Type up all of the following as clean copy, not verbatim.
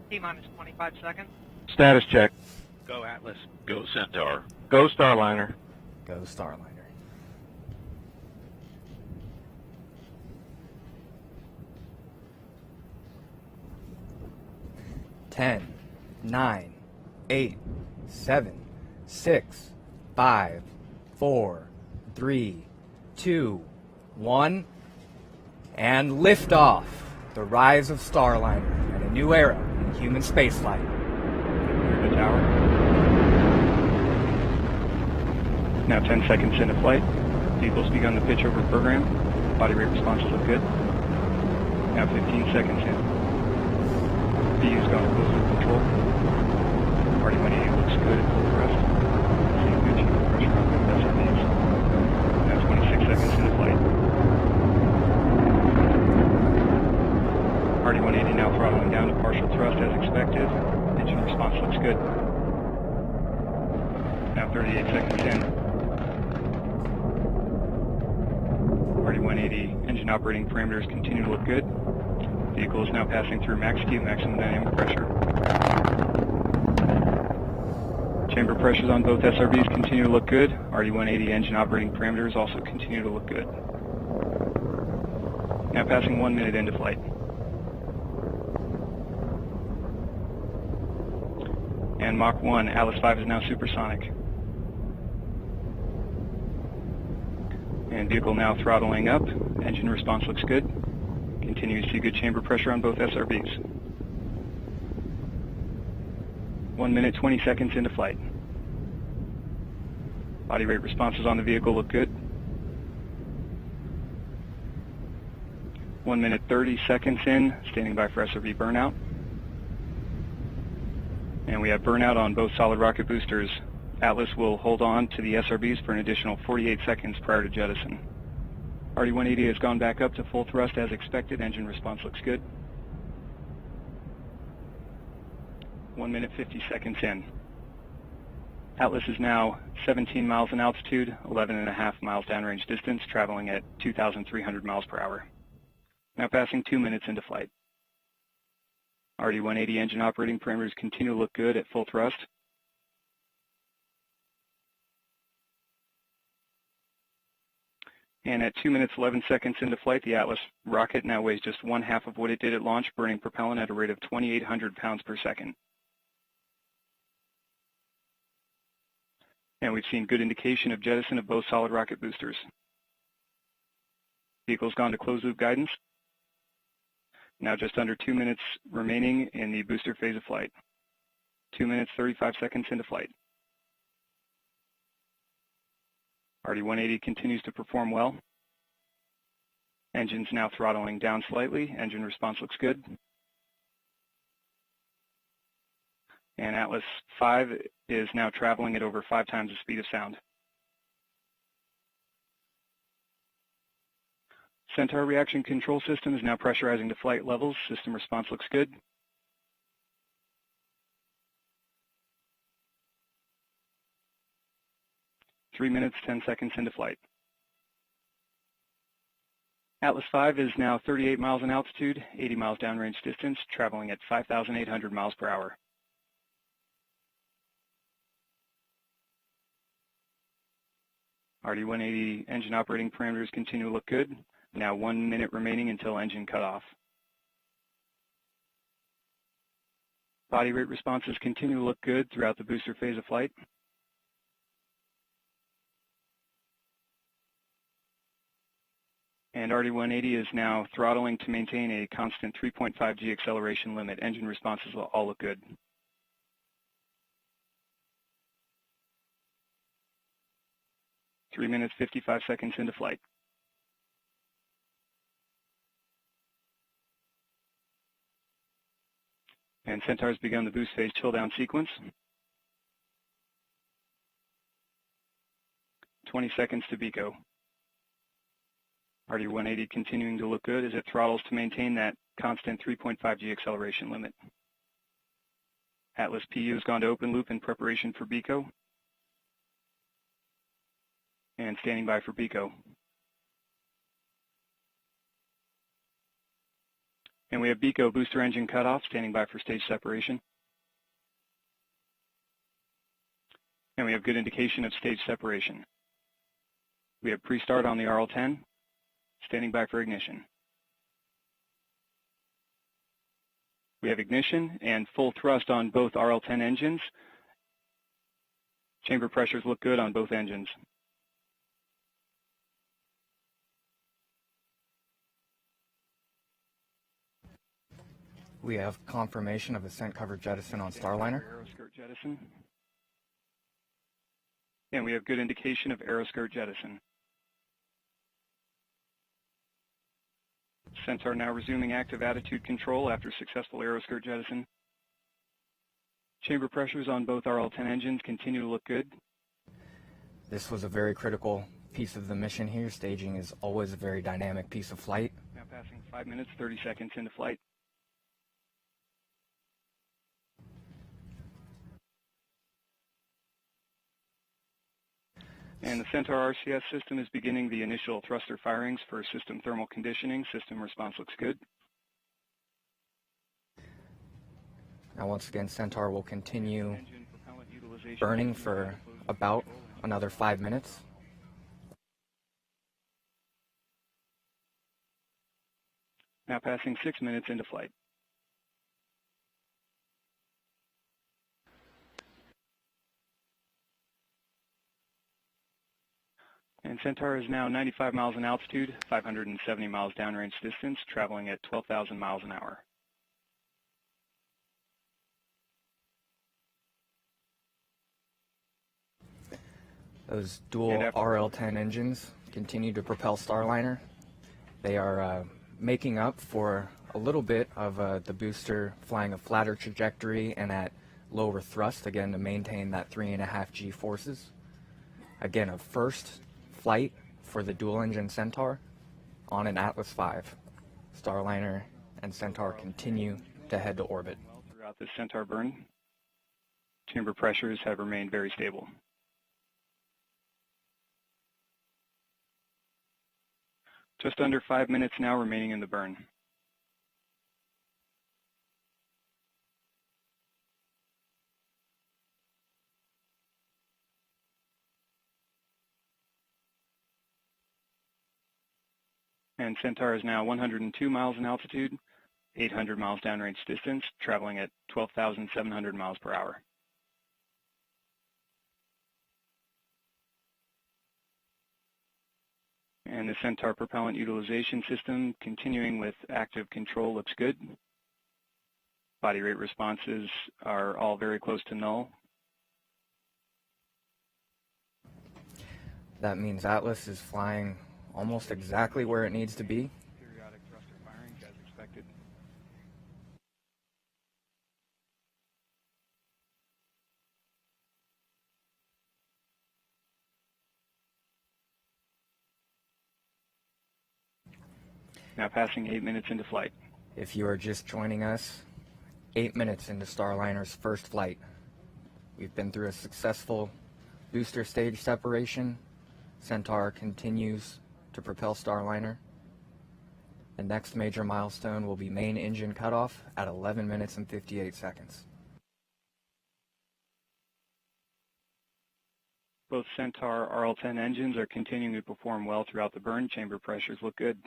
T-minus 25 seconds. Status check. Go Atlas. Go Centaur. Go Starliner. Go Starliner. Ten, 9, 8, 7, 6, 5, 4, 3, 2, 1, and liftoff. The rise of Starliner and a new era in human spaceflight. The tower. Now 10 seconds into flight. Vehicle's begun the pitch over program. Body rate responses look good. Now 15 seconds in. VU's gone to closed loop control. RD-180 looks good at full thrust. Seeing good chamber pressure on both SRBs. Now 26 seconds into flight. RD-180 now throttling down to partial thrust as expected. Engine response looks good. Now 38 seconds in. RD-180 engine operating parameters continue to look good. Vehicle is now passing through max Q, maximum dynamic pressure. Chamber pressures on both SRBs continue to look good. RD-180 engine operating parameters also continue to look good. Now passing 1 minute into flight. And Mach 1, Atlas 5 is now supersonic. And vehicle now throttling up. Engine response looks good. Continue to see good chamber pressure on both SRBs. 1 minute, 20 seconds into flight. Body rate responses on the vehicle look good. 1 minute, 30 seconds in, standing by for SRB burnout. And we have burnout on both solid rocket boosters. Atlas will hold on to the SRBs for an additional 48 seconds prior to jettison. RD-180 has gone back up to full thrust as expected. Engine response looks good. 1 minute, 50 seconds in. Atlas is now 17 miles in altitude, 11.5 miles downrange distance, traveling at 2,300 miles per hour. Now passing 2 minutes into flight. RD-180 engine operating parameters continue to look good at full thrust. And at 2 minutes, 11 seconds into flight, the Atlas rocket now weighs just 1/2 of what it did at launch, burning propellant at a rate of 2,800 pounds per second. And we've seen good indication of jettison of both solid rocket boosters. Vehicle's gone to closed loop guidance. Now just under 2 minutes remaining in the booster phase of flight. 2 minutes, 35 seconds into flight. RD-180 continues to perform well. Engine's now throttling down slightly. Engine response looks good. And Atlas 5 is now traveling at over 5 times the speed of sound. Centaur reaction control system is now pressurizing to flight levels. System response looks good. Three minutes, 10 seconds into flight. Atlas 5 is now 38 miles in altitude, 80 miles downrange distance, traveling at 5,800 miles per hour. RD-180 engine operating parameters continue to look good. Now 1 minute remaining until engine cutoff. Body rate responses continue to look good throughout the booster phase of flight. And RD-180 is now throttling to maintain a constant 3.5 G acceleration limit. Engine responses will all look good. Three minutes, 55 seconds into flight. And Centaur's begun the boost phase chill down sequence. 20 seconds to BECO. RD-180 continuing to look good as it throttles to maintain that constant 3.5 G acceleration limit. Atlas PU has gone to open loop in preparation for BECO. And standing by for BECO. And we have BECO booster engine cutoff standing by for stage separation. And we have good indication of stage separation. We have pre-start on the RL-10, standing by for ignition. We have ignition and full thrust on both RL-10 engines. Chamber pressures look good on both engines. We have confirmation of ascent cover jettison on Starliner. Aeroskirt jettison. And we have good indication of aeroskirt jettison. Centaur now resuming active attitude control after successful aeroskirt jettison. Chamber pressures on both RL-10 engines continue to look good. This was a very critical piece of the mission here. Staging is always a very dynamic piece of flight. Now passing 5 minutes, 30 seconds into flight. And the Centaur RCS system is beginning the initial thruster firings for system thermal conditioning. System response looks good. Now once again, Centaur will continue burning for about another 5 minutes. Now passing 6 minutes into flight. And Centaur is now 95 miles in altitude, 570 miles downrange distance, traveling at 12,000 miles an hour. Those dual RL-10 engines continue to propel Starliner. They are making up for a little bit of the booster flying a flatter trajectory and at lower thrust, again to maintain that 3.5 G forces. Again, a first flight for the dual engine Centaur on an Atlas V. Starliner and Centaur continue to head to orbit. Throughout the Centaur burn, chamber pressures have remained very stable. Just under 5 minutes now remaining in the burn. And Centaur is now 102 miles in altitude, 800 miles downrange distance, traveling at 12,700 miles per hour. And the Centaur propellant utilization system continuing with active control looks good. Body rate responses are all very close to null. That means Atlas is flying almost exactly where it needs to be. Periodic thruster firings as expected. Now passing 8 minutes into flight. If you are just joining us, 8 minutes into Starliner's first flight. We've been through a successful booster stage separation. Centaur continues to propel Starliner. The next major milestone will be main engine cutoff at 11 minutes and 58 seconds. Both Centaur RL-10 engines are continuing to perform well throughout the burn. Chamber pressures look good.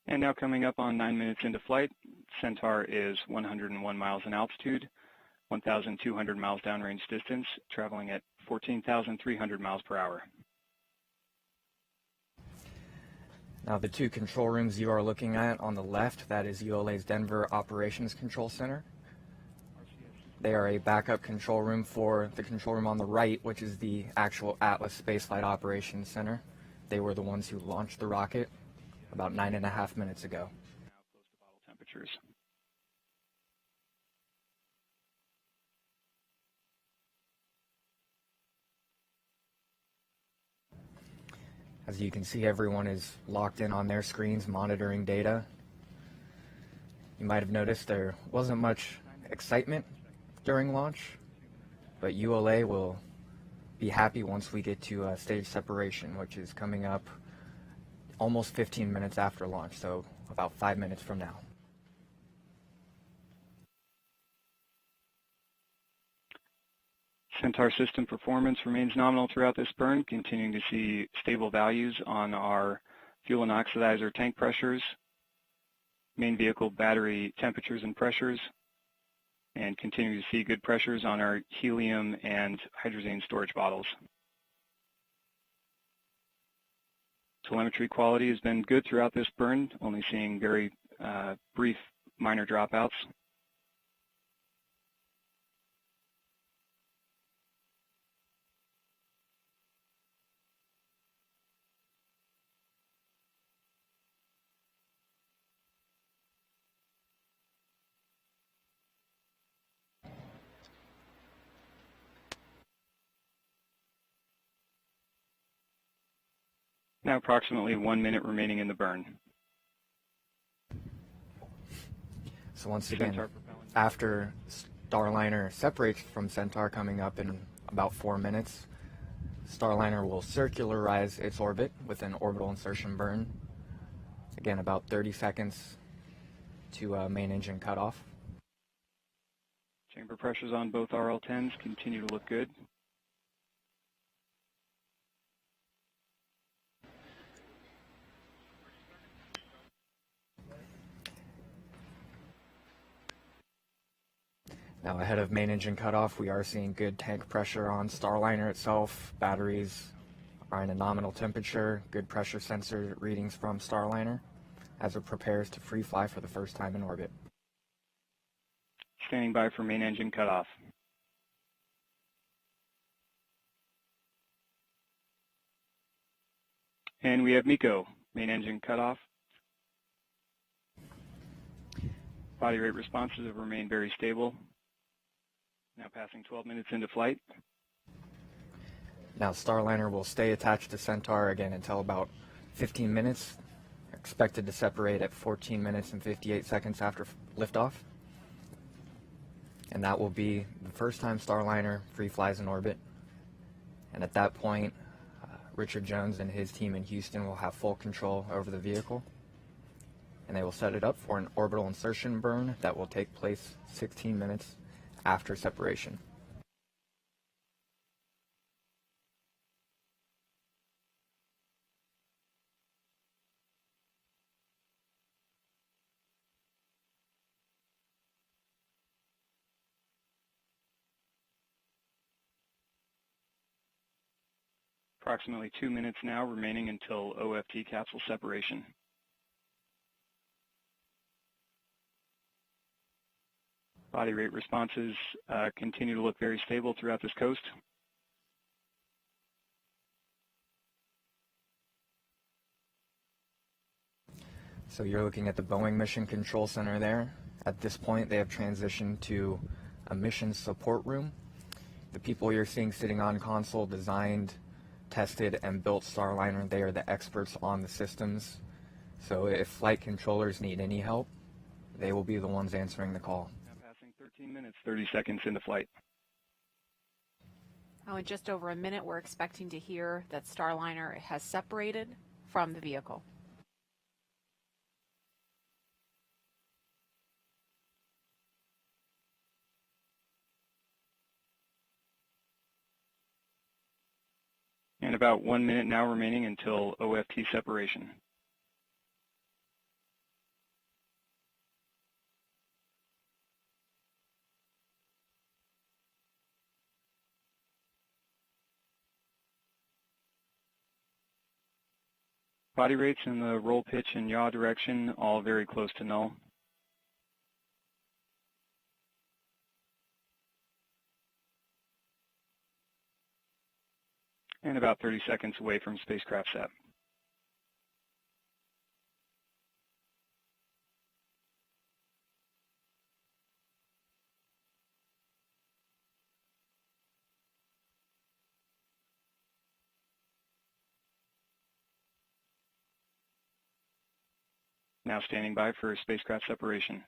And now coming up on 9 minutes into flight, Centaur is 101 miles in altitude, 1,200 miles downrange distance, traveling at 14,300 miles per hour. Now the two control rooms you are looking at on the left, that is ULA's Denver Operations Control Center. They are a backup control room for the control room on the right, which is the actual Atlas Spaceflight Operations Center. They were the ones who launched the rocket about 9.5 minutes ago. Now close to bottle temperatures. As you can see, everyone is locked in on their screens monitoring data. You might have noticed there wasn't much excitement during launch, but ULA will be happy once we get to stage separation, which is coming up almost 15 minutes after launch, so about 5 minutes from now. Centaur system performance remains nominal throughout this burn, continuing to see stable values on our fuel and oxidizer tank pressures, main vehicle battery temperatures and pressures, and continuing to see good pressures on our helium and hydrazine storage bottles. Telemetry quality has been good throughout this burn, only seeing very brief minor dropouts. Now approximately 1 minute remaining in the burn. So once again, after Starliner separates from Centaur coming up in about 4 minutes, Starliner will circularize its orbit with an orbital insertion burn. Again, about 30 seconds to main engine cutoff. Chamber pressures on both RL-10s continue to look good. Now ahead of main engine cutoff, we are seeing good tank pressure on Starliner itself. Batteries are in a nominal temperature, good pressure sensor readings from Starliner as it prepares to free fly for the first time in orbit. Standing by for main engine cutoff. And we have MECO, main engine cutoff. Body rate responses have remained very stable. Now passing 12 minutes into flight. Now Starliner will stay attached to Centaur again until about 15 minutes, expected to separate at 14 minutes and 58 seconds after liftoff. And that will be the first time Starliner free flies in orbit. And at that point, Richard Jones and his team in Houston will have full control over the vehicle. And they will set it up for an orbital insertion burn that will take place 16 minutes after separation. Approximately 2 minutes now remaining until OFT capsule separation. Body rate responses continue to look very stable throughout this coast. So you're looking at the Boeing Mission Control Center there. At this point, they have transitioned to a mission support room. The people you're seeing sitting on console designed, tested, and built Starliner. They are the experts on the systems. So if flight controllers need any help, they will be the ones answering the call. Now passing 13 minutes, 30 seconds into flight. In just over a minute, we're expecting to hear that Starliner has separated from the vehicle. And about 1 minute now remaining until OFT separation. Body rates in the roll, pitch, and yaw direction, all very close to null. And about 30 seconds away from spacecraft set. Now standing by for spacecraft separation.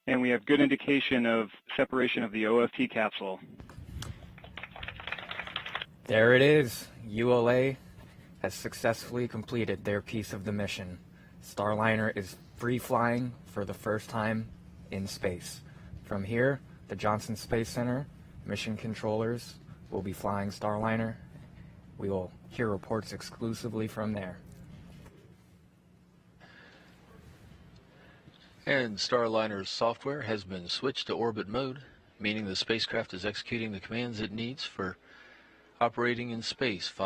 And we have good indication of separation of the OFT capsule. There it is. ULA has successfully completed their piece of the mission. Starliner is free flying for the first time in space. From here, the Johnson Space Center mission controllers will be flying Starliner. We will hear reports exclusively from there. And Starliner's software has been switched to orbit mode, meaning the spacecraft is executing the commands it needs for operating in space.